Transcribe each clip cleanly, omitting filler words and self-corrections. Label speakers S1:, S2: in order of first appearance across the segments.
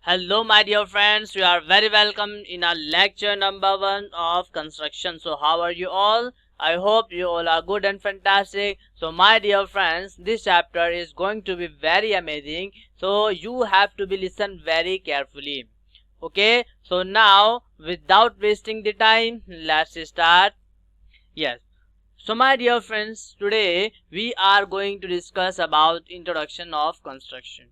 S1: Hello my dear friends, you are very welcome in our lecture number 1 of construction. So how are you all? I hope you all are good and fantastic. So my dear friends, this chapter is going to be very amazing. So you have to be listen very carefully. Okay, so now without wasting the time, let's start. Yes. So my dear friends, today we are going to discuss about introduction of construction.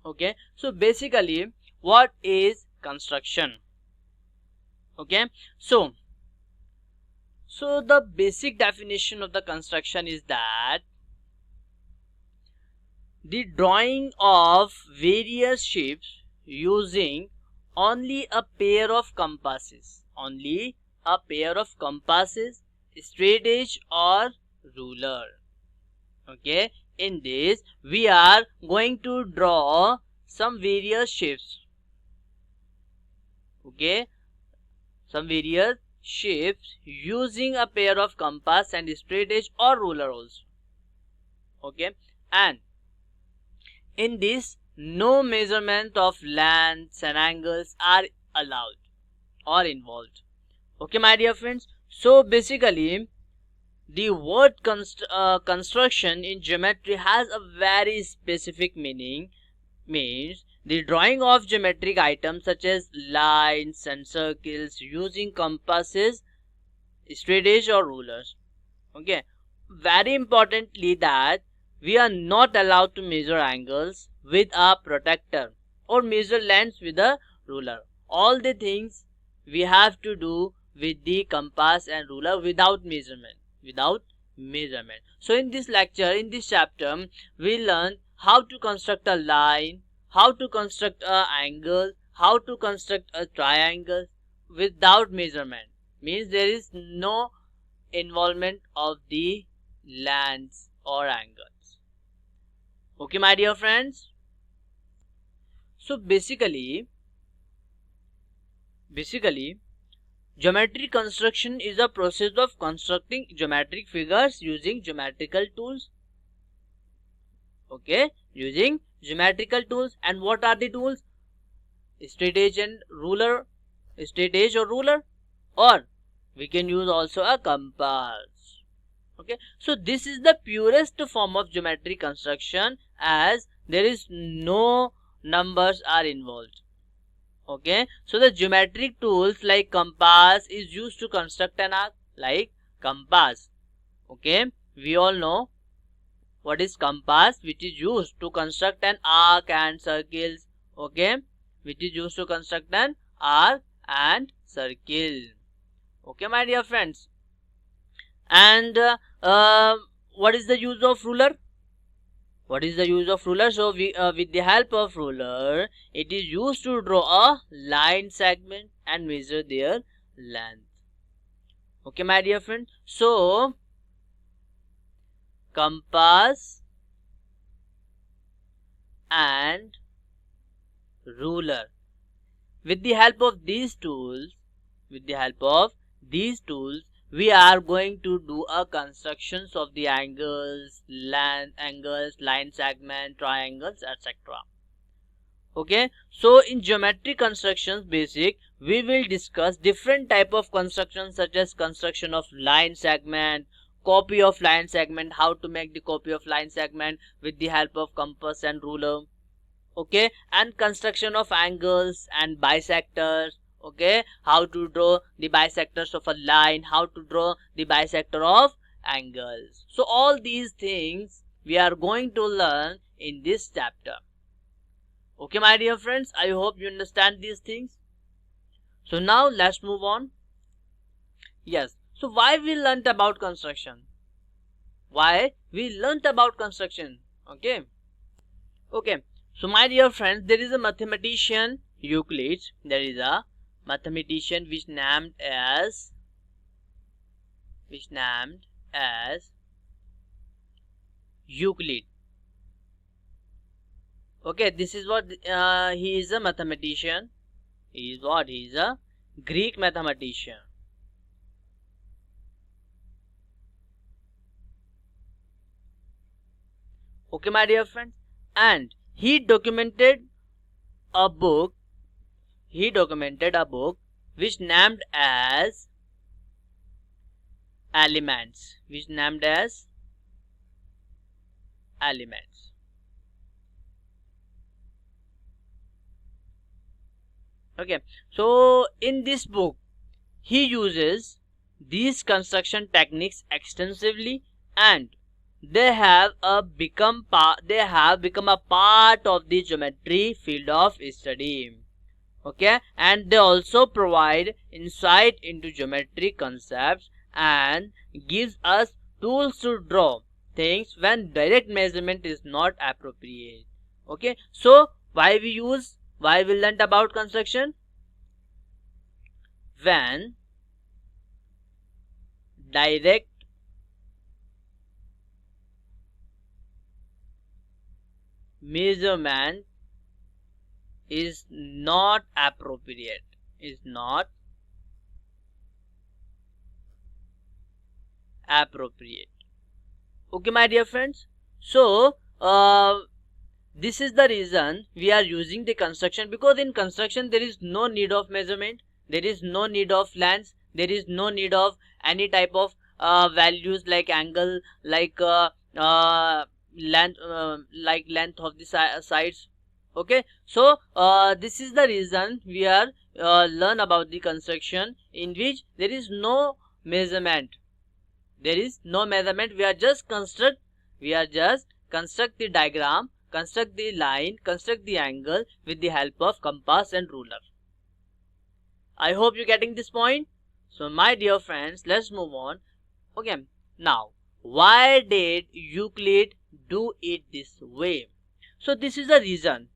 S1: Okay, so basically what is construction? Okay, so the basic definition of the construction is that the drawing of various shapes using only a pair of compasses, straight edge or ruler. Okay, in this we are going to draw some various shapes. Okay, some various shapes using a pair of compass and straight edge or ruler also. Okay, and in this no measurement of lengths and angles are allowed or involved. Okay my dear friends, so basically the word construction in geometry has a very specific meaning. Means the drawing of geometric items such as lines and circles using compasses, straight edge or rulers. Okay, very importantly that we are not allowed to measure angles with a protractor or measure lengths with a ruler. All the things we have to do with the compass and ruler without measurement. So in this lecture, in this chapter, we learn how to construct a line, how to construct a angle, how to construct a triangle without measurement. Means there is no involvement of the lengths or angles. Okay my dear friends, so basically geometric construction is a process of constructing geometric figures using geometrical tools. Okay, using geometrical tools. And what are the tools? Straight edge or ruler, or we can use also a compass. Okay, so this is the purest form of geometric construction as there is no numbers are involved. Okay, so the geometric tools like compass is used to construct an arc, like compass. Okay, we all know what is compass, which is used to construct an arc and circles. Okay, which is used to construct an arc and circle. Okay my dear friends, and what is the use of ruler? So we with the help of ruler, it is used to draw a line segment and measure their length. Okay my dear friend, so compass and ruler, with the help of these tools we are going to do a constructions of the angles, line segment, triangles, etc. Okay, so in geometric constructions basic, we will discuss different type of constructions such as construction of line segment, copy of line segment, how to make the copy of line segment with the help of compass and ruler. Okay, and construction of angles and bisectors. Okay, how to draw the bisectors of a line, how to draw the bisector of angles. So all these things we are going to learn in this chapter. Okay my dear friends, I hope you understand these things. So now let's move on. Yes, so why we learnt about construction? Okay, so my dear friends, there is a mathematician Euclid. There is a mathematician which named as Euclid. Okay, this is what he is a mathematician. He is a Greek mathematician. Okay my dear friends, and he documented a book. He documented a book which named as Elements. Which named as Elements. Okay. So in this book, he uses these construction techniques extensively, and they have become a part of the geometry field of study. Okay, and they also provide insight into geometry concepts and gives us tools to draw things when direct measurement is not appropriate. Okay, so why we learned about construction? When direct measurement is not appropriate. Is not appropriate. Okay, my dear friends. So this is the reason we are using the construction, because in construction there is no need of measurement, there is no need of length, there is no need of any type of values like angle, like length, like length of the sides. Okay, so this is the reason we are learn about the construction in which there is no measurement. There is no measurement. We are just construct the diagram, construct the line, construct the angle with the help of compass and ruler. I hope you're getting this point. So my dear friends, let's move on. Okay, now why did Euclid do it this way? So this is the reason.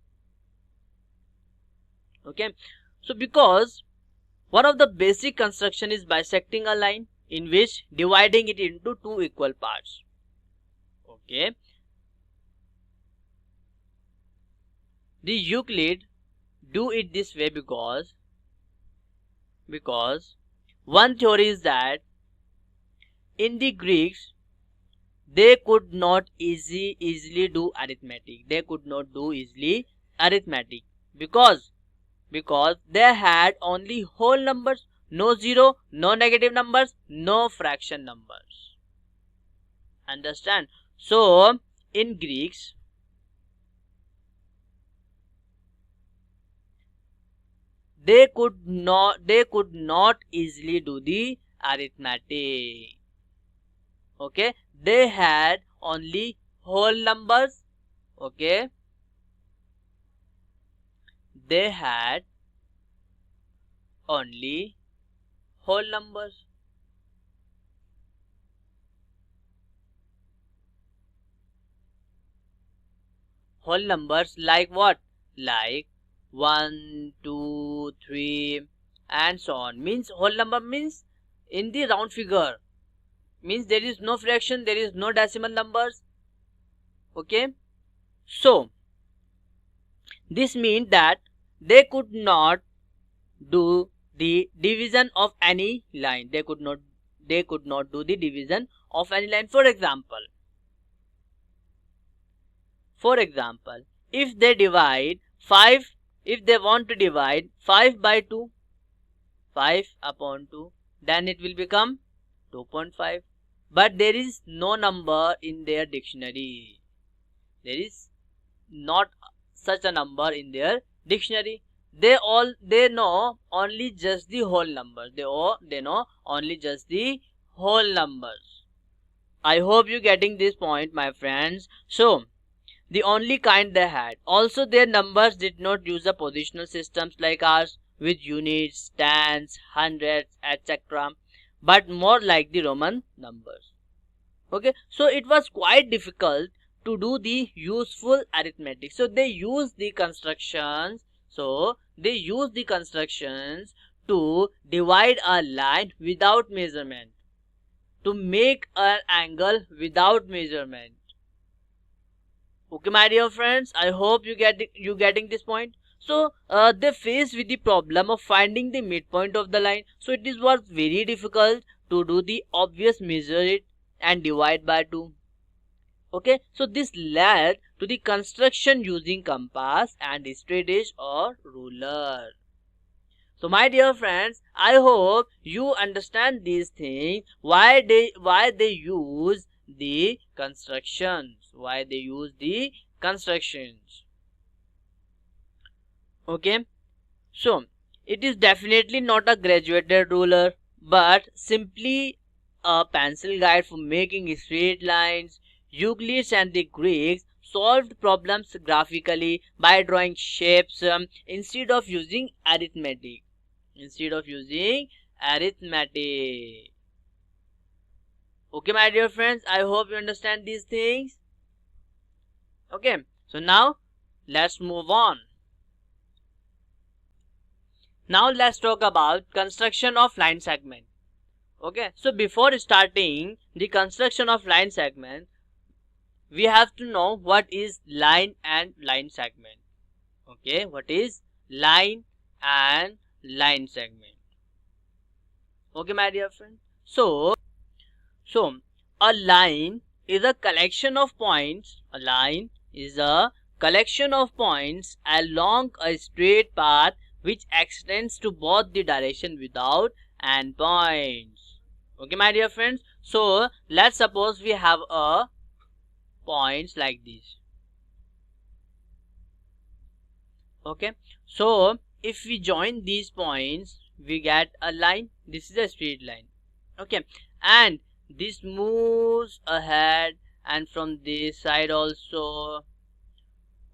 S1: Okay, so because one of the basic construction is bisecting a line, in which dividing it into two equal parts. Okay, the Euclid do it this way because one theory is that in the Greeks they could not easily do arithmetic. They could not do easily arithmetic because they had only whole numbers, no zero, no negative numbers, no fraction numbers. Understand? So in Greeks they could not easily do the arithmetic. Okay, they had only whole numbers. Okay, they had only whole numbers. Whole numbers like what? Like 1, 2, 3 and so on. Means whole number means in the round figure. Means there is no fraction, there is no decimal numbers. Okay, so this means that they could not do the division of any line. They could not do the division of any line. For example, if they divide 5, if they want to divide 5 by 2, 5 upon 2, then it will become 2.5. But there is no number in their dictionary. There is not such a number in their dictionary. They know only just the whole numbers. They know only just the whole numbers. I hope you getting this point, my friends. So the only kind they had. Also their numbers did not use the positional systems like ours with units, tens, hundreds, etc. but more like the Roman numbers. Okay, so it was quite difficult to do the useful arithmetic. So they use the constructions. To divide a line without measurement, to make an angle without measurement. Okay, my dear friends, I hope you getting this point. So they faced with the problem of finding the midpoint of the line. So it was very difficult to do the obvious measure it and divide by 2. Okay, so this led to the construction using compass and straight edge or ruler. So my dear friends, I hope you understand these things, why they use the constructions, Okay, so it is definitely not a graduated ruler, but simply a pencil guide for making straight lines. Euclids and the Greeks solved problems graphically by drawing shapes instead of using arithmetic. Okay, my dear friends, I hope you understand these things. Okay, so now let's move on. Now let's talk about construction of line segment. Okay, so before starting the construction of line segment, we have to know what is line and line segment. Okay, what is line and line segment? Okay, my dear friend. So a line is a collection of points. A line is a collection of points along a straight path which extends to both the direction without endpoints. Okay, my dear friends. So let's suppose we have a points like this. Okay, so if we join these points, we get a line. This is a straight line. Okay, and this moves ahead, and from this side also.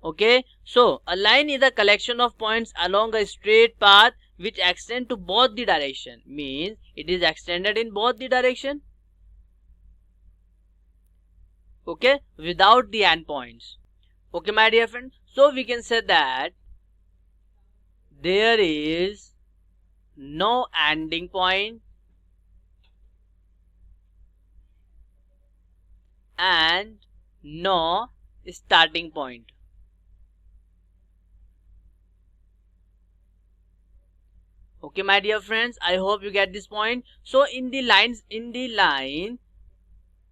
S1: Okay, so a line is a collection of points along a straight path which extend to both the direction. Means it is extended in both the direction. Okay, without the endpoints. Okay, my dear friend. So we can say that there is no ending point and no starting point. Okay, my dear friends, I hope you get this point. So in the line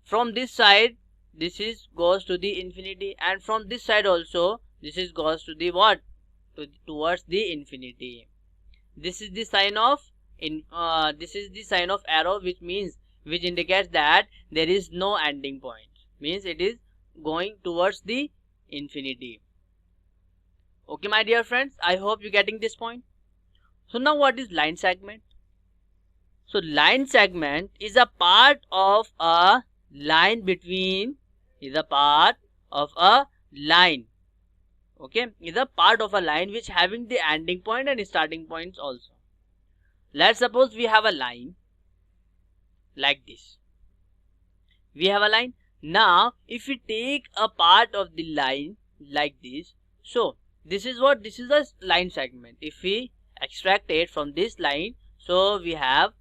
S1: from this side, this is goes to the infinity, and from this side also this is goes to the what, towards the infinity. This is the sign of arrow, which indicates that there is no ending point, means it is going towards the infinity. Okay, my dear friends, I hope you getting this point. So now what is line segment? So line segment is a part of a line between is a part of a line. Okay, is a part of a line which having the ending point and starting points also. Let's suppose we have a line like this. We have a line. Now if we take a part of the line like this, so this is what, this is a line segment. If we extract it from this line, so we have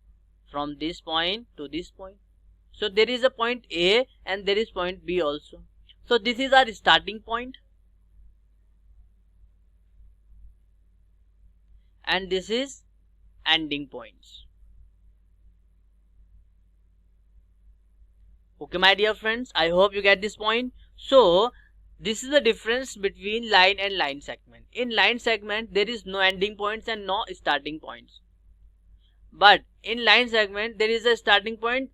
S1: from this point to this point. So there is a point A and there is point B also. So this is our starting point and this is ending points. Okay, my dear friends, I hope you get this point. So this is the difference between line and line segment. In line segment there is no ending points and no starting points, but in line segment there is a starting point,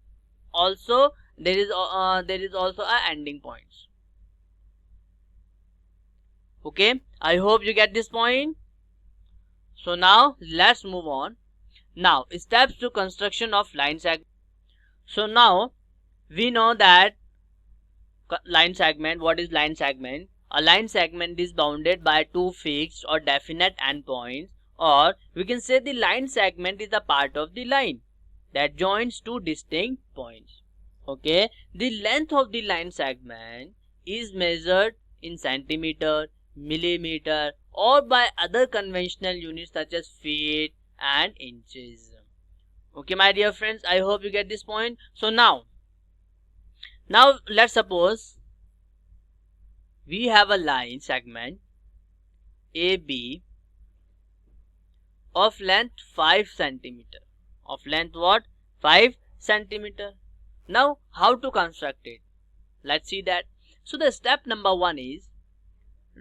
S1: also there is also a ending points. Okay, I hope you get this point. So now let's move on. Now steps to construction of line segment. So now we know that line segment. What is line segment? A line segment is bounded by two fixed or definite endpoints, or we can say the line segment is a part of the line that joins two distinct points. Okay, the length of the line segment is measured in centimeter, millimeter, or by other conventional units such as feet and inches. Okay, my dear friends, I hope you get this point. So now let's suppose we have a line segment AB of length 5 centimeter. Of length what? 5 centimeter. Now how to construct it? Let's see that. So the step number 1 is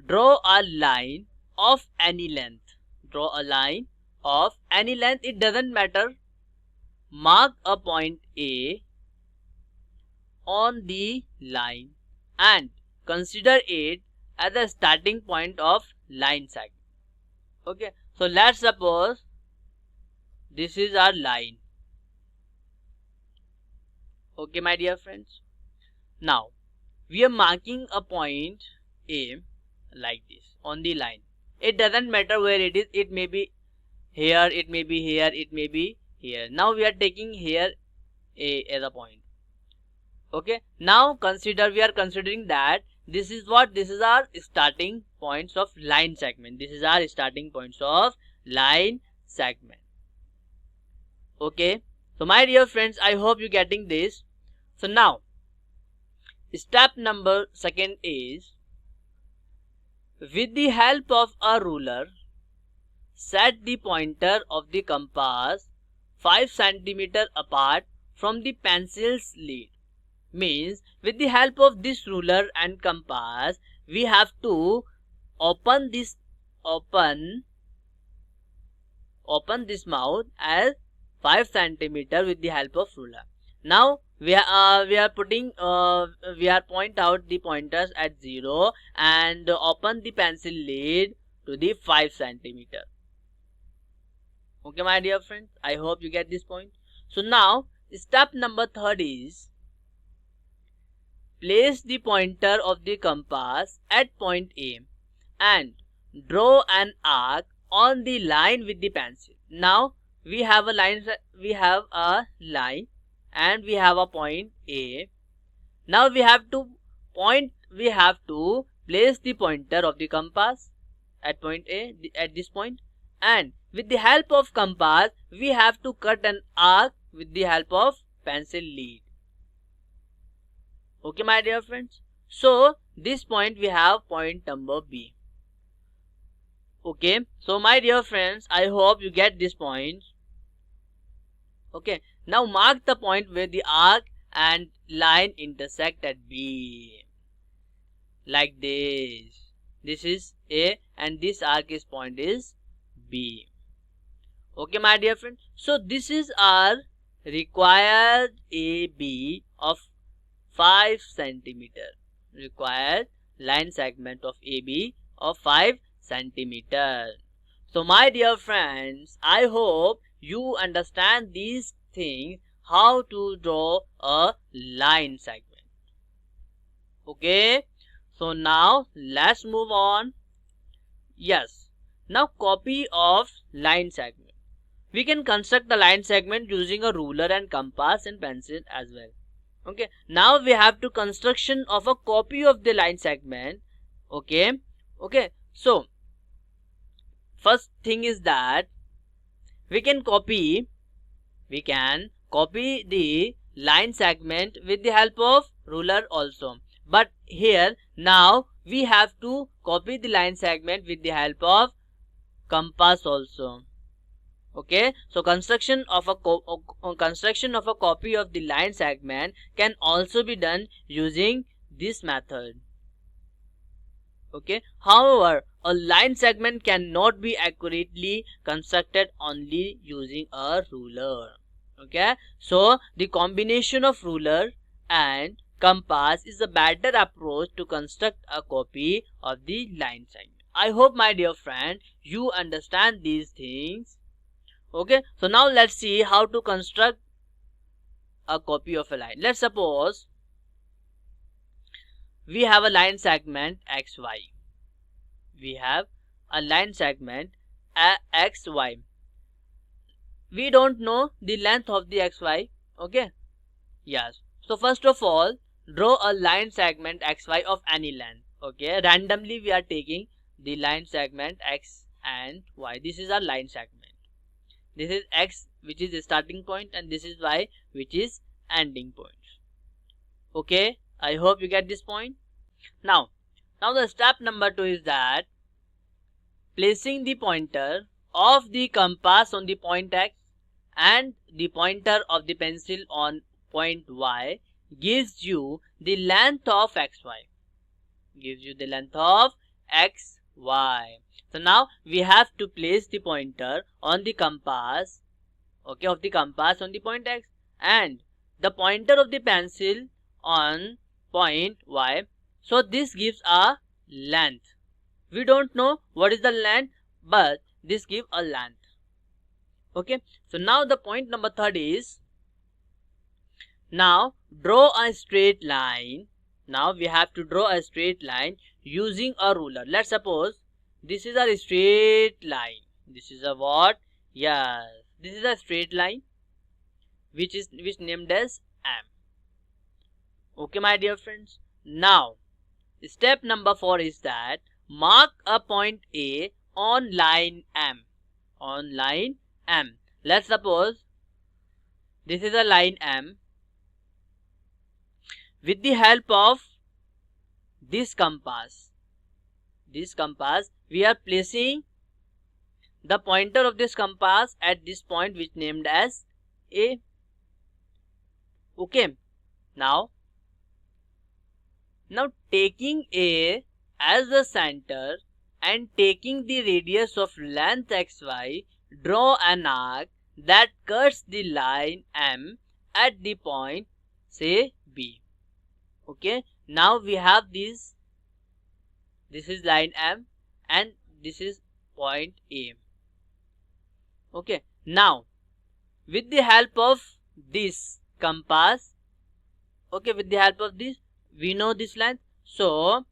S1: draw a line of any length. Draw a line of any length, it doesn't matter. Mark a point A on the line and consider it as the starting point of line segment. Okay, so let's suppose this is our line. Okay, my dear friends. Now we are marking a point A like this on the line. It doesn't matter where it is. It may be here, it may be here, it may be here. Now we are taking here A as a point. Okay, now we are considering that this is our starting points of line segment. This is our starting points of line segment. Okay, so my dear friends, I hope you're getting this. So now step number second is, with the help of a ruler, set the pointer of the compass 5 cm apart from the pencil's lead. Means with the help of this ruler and compass, we have to open this mouth as 5 cm with the help of ruler. Now we are point out the pointers at 0 and open the pencil lead to the 5 cm. Okay, my dear friends, I hope you get this point. So now step number third is, place the pointer of the compass at point A and draw an arc on the line with the pencil. Now we have a line and we have a point A. Now we have to place the pointer of the compass at point A, at this point, and with the help of compass we have to cut an arc with the help of pencil lead. Okay, my dear friends. So this point we have point number B. Okay, so my dear friends, I hope you get this point. Okay, now mark the point where the arc and line intersect at B. Like this. This is A and this arc is point is B. Okay, my dear friends. So this is our required AB of 5 cm. Required line segment of AB of 5 cm. So my dear friends, I hope you understand these things, how to draw a line segment. Okay, so now let's move on. Yes, now copy of line segment. We can construct the line segment using a ruler and compass and pencil as well. Okay, now we have to construction of a copy of the line segment. Okay, so first thing is that we can copy the line segment with the help of ruler also, but here now we have to copy the line segment with the help of compass also. Okay, so construction of a copy of the line segment can also be done using this method. Okay, however, a line segment cannot be accurately constructed only using a ruler. Okay, so the combination of ruler and compass is a better approach to construct a copy of the line segment. I hope, my dear friend, you understand these things. Okay, so now let's see how to construct a copy of a line. Let's suppose we have a line segment XY. We have a line segment XY. We don't know the length of the XY. Okay, yes. So first of all, draw a line segment XY of any length. Okay, randomly we are taking the line segment X and Y. This is our line segment. This is X, which is the starting point, and this is Y, which is ending point. Okay, I hope you get this point. Now the step number 2 is that placing the pointer of the compass on the point X and the pointer of the pencil on point Y gives you the length of XY. Gives you the length of x, y. So now we have to place the pointer on the compass, okay, of the compass on the point x, and the pointer of the pencil on point y. So this gives a length. We don't know what is the length, but this gives a length. Okay, so now the point number third is, now draw a straight line. Now we have to draw a straight line using a ruler. Let's suppose this is a straight line. This is a what? Yes, this is a straight line which named as M. Okay, my dear friends. Now step number 4 is that mark a point A on line M. On line M. Let's suppose this is a line M. With the help of this compass, we are placing the pointer of this compass at this point which named as A. Okay, now taking A as the center and taking the radius of length xy, draw an arc that cuts the line M at the point, say, B. Okay, now we have this is line M and this is point A. Okay, now with the help of this compass, okay, with the help of this we know this length. So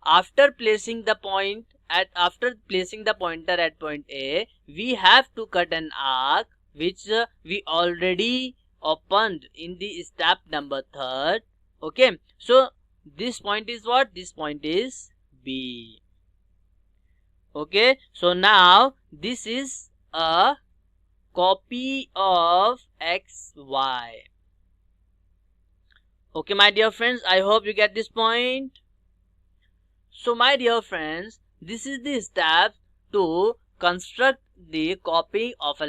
S1: after placing the pointer at point A, we have to cut an arc which we already opened in the step number 3rd. Okay, so this point is what? This point is B. Okay, so now this is a copy of xy. Okay, my dear friends, I hope you get this point. So my dear friends, this is the step to construct the copy of a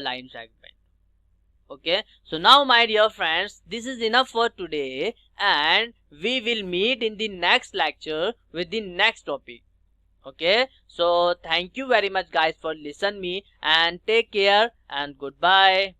S1: line segment. Okay, so now my dear friends, this is enough for today, and we will meet in the next lecture with the next topic. Okay, so thank you very much guys for listening me, and take care and goodbye.